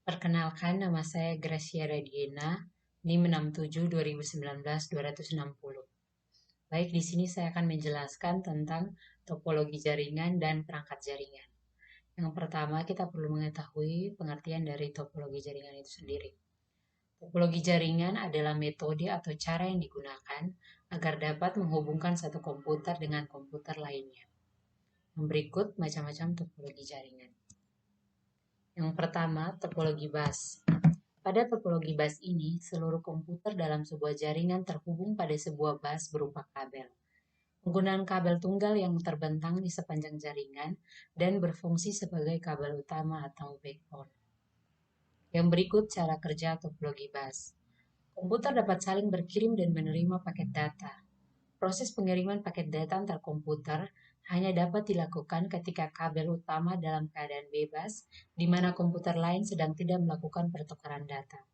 Perkenalkan, nama saya Gracia Radiena, NIM 67 2019 260. Baik, di sini saya akan menjelaskan tentang topologi jaringan dan perangkat jaringan. Yang pertama, kita perlu mengetahui pengertian dari topologi jaringan itu sendiri. Topologi jaringan adalah metode atau cara yang digunakan agar dapat menghubungkan satu komputer dengan komputer lainnya. Yang berikut macam-macam topologi jaringan. Yang pertama, topologi bus. Pada topologi bus ini, seluruh komputer dalam sebuah jaringan terhubung pada sebuah bus berupa kabel. Penggunaan kabel tunggal yang terbentang di sepanjang jaringan dan berfungsi sebagai kabel utama atau backbone. Yang berikut cara kerja topologi bus. Komputer dapat saling berkirim dan menerima paket data. Proses pengiriman paket data antar komputer hanya dapat dilakukan ketika kabel utama dalam keadaan bebas, di mana komputer lain sedang tidak melakukan pertukaran data.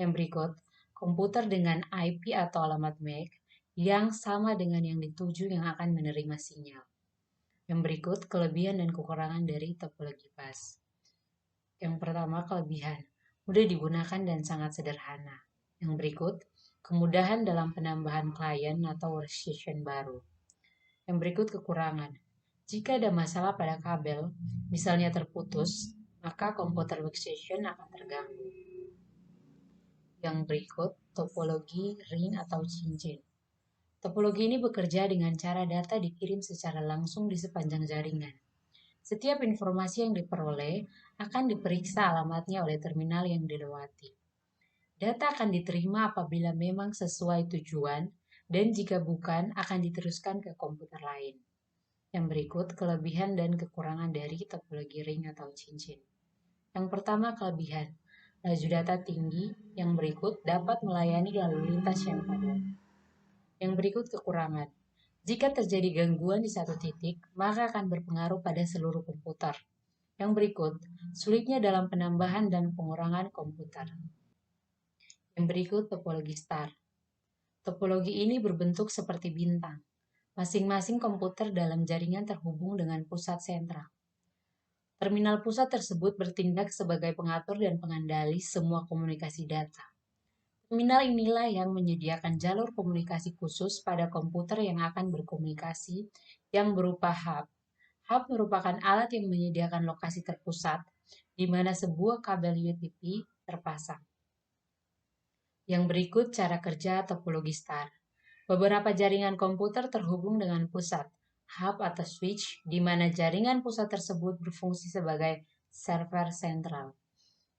Yang berikut, komputer dengan IP atau alamat MAC yang sama dengan yang dituju yang akan menerima sinyal. Yang berikut, kelebihan dan kekurangan dari topologi bus. Yang pertama, kelebihan. Mudah digunakan dan sangat sederhana. Yang berikut, kemudahan dalam penambahan klien atau workstation baru. Yang berikut, kekurangan. Jika ada masalah pada kabel, misalnya terputus, maka komputer workstation akan terganggu. Yang berikut, topologi ring atau cincin. Topologi ini bekerja dengan cara data dikirim secara langsung di sepanjang jaringan. Setiap informasi yang diperoleh akan diperiksa alamatnya oleh terminal yang dilewati. Data akan diterima apabila memang sesuai tujuan, dan jika bukan akan diteruskan ke komputer lain. Yang berikut, kelebihan dan kekurangan dari topologi ring atau cincin. Yang pertama, kelebihan. Laju data tinggi. Yang berikut dapat melayani lalu lintas yang padat. Yang berikut, kekurangan. Jika terjadi gangguan di satu titik, maka akan berpengaruh pada seluruh komputer. Yang berikut, sulitnya dalam penambahan dan pengurangan komputer. Yang berikut, topologi star. Topologi ini berbentuk seperti bintang. Masing-masing komputer dalam jaringan terhubung dengan pusat sentral. Terminal pusat tersebut bertindak sebagai pengatur dan pengendali semua komunikasi data. Terminal inilah yang menyediakan jalur komunikasi khusus pada komputer yang akan berkomunikasi yang berupa hub. Hub merupakan alat yang menyediakan lokasi terpusat di mana sebuah kabel UTP terpasang. Yang berikut cara kerja topologi star. Beberapa jaringan komputer terhubung dengan pusat, hub atau switch, di mana jaringan pusat tersebut berfungsi sebagai server sentral.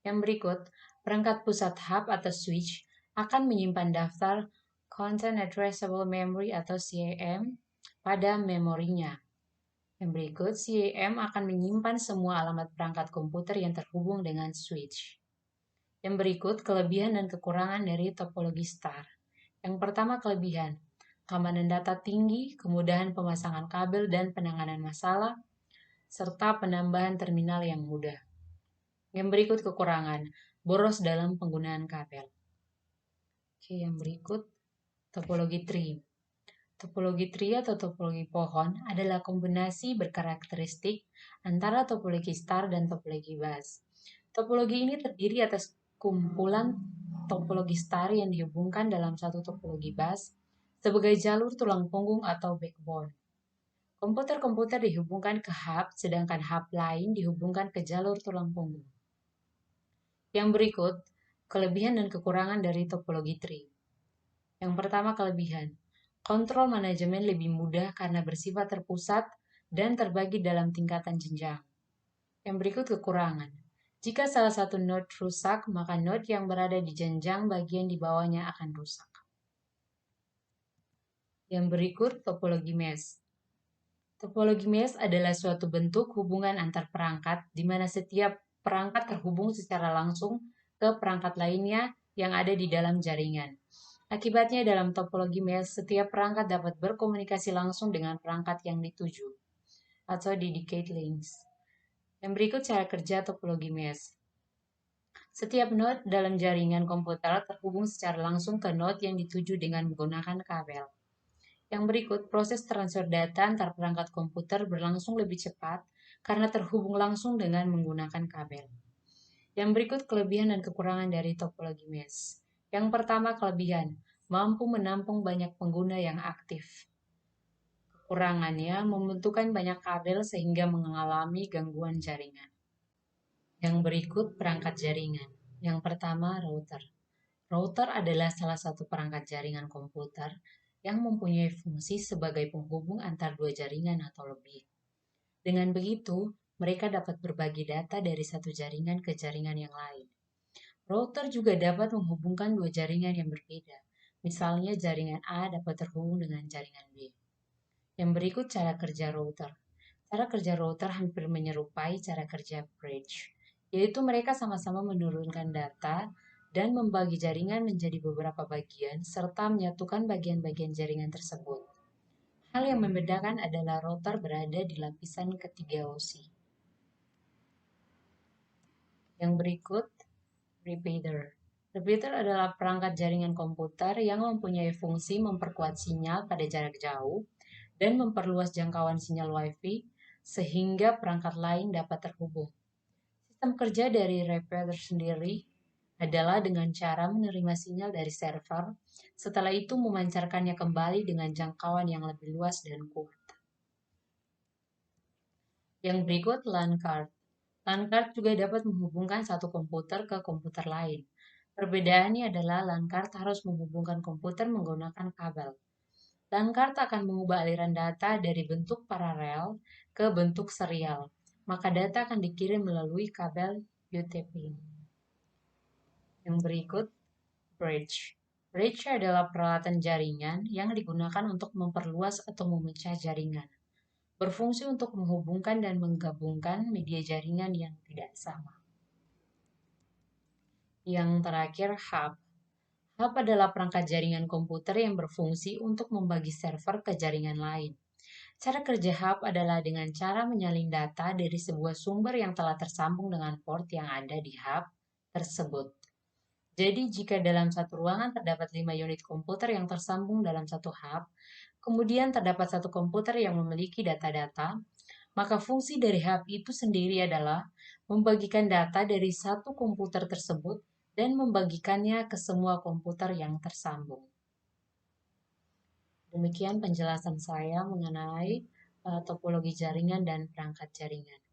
Yang berikut, perangkat pusat hub atau switch akan menyimpan daftar Content Addressable Memory atau CAM pada memorinya. Yang berikut, CAM akan menyimpan semua alamat perangkat komputer yang terhubung dengan switch. Yang berikut, kelebihan dan kekurangan dari topologi star. Yang pertama, kelebihan. Keamanan data tinggi, kemudahan pemasangan kabel dan penanganan masalah, serta penambahan terminal yang mudah. Yang berikut, kekurangan. Boros dalam penggunaan kabel. Oke, yang berikut, topologi tree. Topologi tree atau topologi pohon adalah kombinasi berkarakteristik antara topologi star dan topologi bus. Topologi ini terdiri atas kumpulan topologi star yang dihubungkan dalam satu topologi bus sebagai jalur tulang punggung atau backbone. Komputer-komputer dihubungkan ke hub, sedangkan hub lain dihubungkan ke jalur tulang punggung. Yang berikut, kelebihan dan kekurangan dari topologi tree. Yang pertama, kelebihan. Kontrol manajemen lebih mudah karena bersifat terpusat dan terbagi dalam tingkatan jenjang. Yang berikut, kekurangan. Jika salah satu node rusak, maka node yang berada di jenjang bagian di bawahnya akan rusak. Yang berikut, topologi mesh. Topologi mesh adalah suatu bentuk hubungan antar perangkat di mana setiap perangkat terhubung secara langsung ke perangkat lainnya yang ada di dalam jaringan. Akibatnya dalam topologi mesh, setiap perangkat dapat berkomunikasi langsung dengan perangkat yang dituju, atau dedicated links. Yang berikut cara kerja topologi mesh. Setiap node dalam jaringan komputer terhubung secara langsung ke node yang dituju dengan menggunakan kabel. Yang berikut, proses transfer data antar perangkat komputer berlangsung lebih cepat karena terhubung langsung dengan menggunakan kabel. Yang berikut kelebihan dan kekurangan dari topologi mesh. Yang pertama kelebihan, mampu menampung banyak pengguna yang aktif. Kekurangannya membutuhkan banyak kabel sehingga mengalami gangguan jaringan. Yang berikut perangkat jaringan. Yang pertama router. Router adalah salah satu perangkat jaringan komputer yang mempunyai fungsi sebagai penghubung antar dua jaringan atau lebih. Dengan begitu, mereka dapat berbagi data dari satu jaringan ke jaringan yang lain. Router juga dapat menghubungkan dua jaringan yang berbeda. Misalnya jaringan A dapat terhubung dengan jaringan B. Yang berikut cara kerja router. Cara kerja router hampir menyerupai cara kerja bridge, yaitu mereka sama-sama menurunkan data dan membagi jaringan menjadi beberapa bagian serta menyatukan bagian-bagian jaringan tersebut. Hal yang membedakan adalah router berada di lapisan ketiga OSI. Yang berikut, repeater. Repeater adalah perangkat jaringan komputer yang mempunyai fungsi memperkuat sinyal pada jarak jauh dan memperluas jangkauan sinyal Wi-Fi sehingga perangkat lain dapat terhubung. Sistem kerja dari repeater sendiri adalah dengan cara menerima sinyal dari server, setelah itu memancarkannya kembali dengan jangkauan yang lebih luas dan kuat. Yang berikut LAN card. LAN card juga dapat menghubungkan satu komputer ke komputer lain. Perbedaannya adalah LAN card harus menghubungkan komputer menggunakan kabel. LAN card akan mengubah aliran data dari bentuk paralel ke bentuk serial. Maka data akan dikirim melalui kabel UTP. Yang berikut, bridge. Bridge adalah peralatan jaringan yang digunakan untuk memperluas atau memecah jaringan. Berfungsi untuk menghubungkan dan menggabungkan media jaringan yang tidak sama. Yang terakhir, hub. Hub adalah perangkat jaringan komputer yang berfungsi untuk membagi server ke jaringan lain. Cara kerja hub adalah dengan cara menyalin data dari sebuah sumber yang telah tersambung dengan port yang ada di hub tersebut. Jadi, jika dalam satu ruangan terdapat 5 unit komputer yang tersambung dalam satu hub, kemudian terdapat satu komputer yang memiliki data-data, maka fungsi dari hub itu sendiri adalah membagikan data dari satu komputer tersebut dan membagikannya ke semua komputer yang tersambung. Demikian penjelasan saya mengenai topologi jaringan dan perangkat jaringan.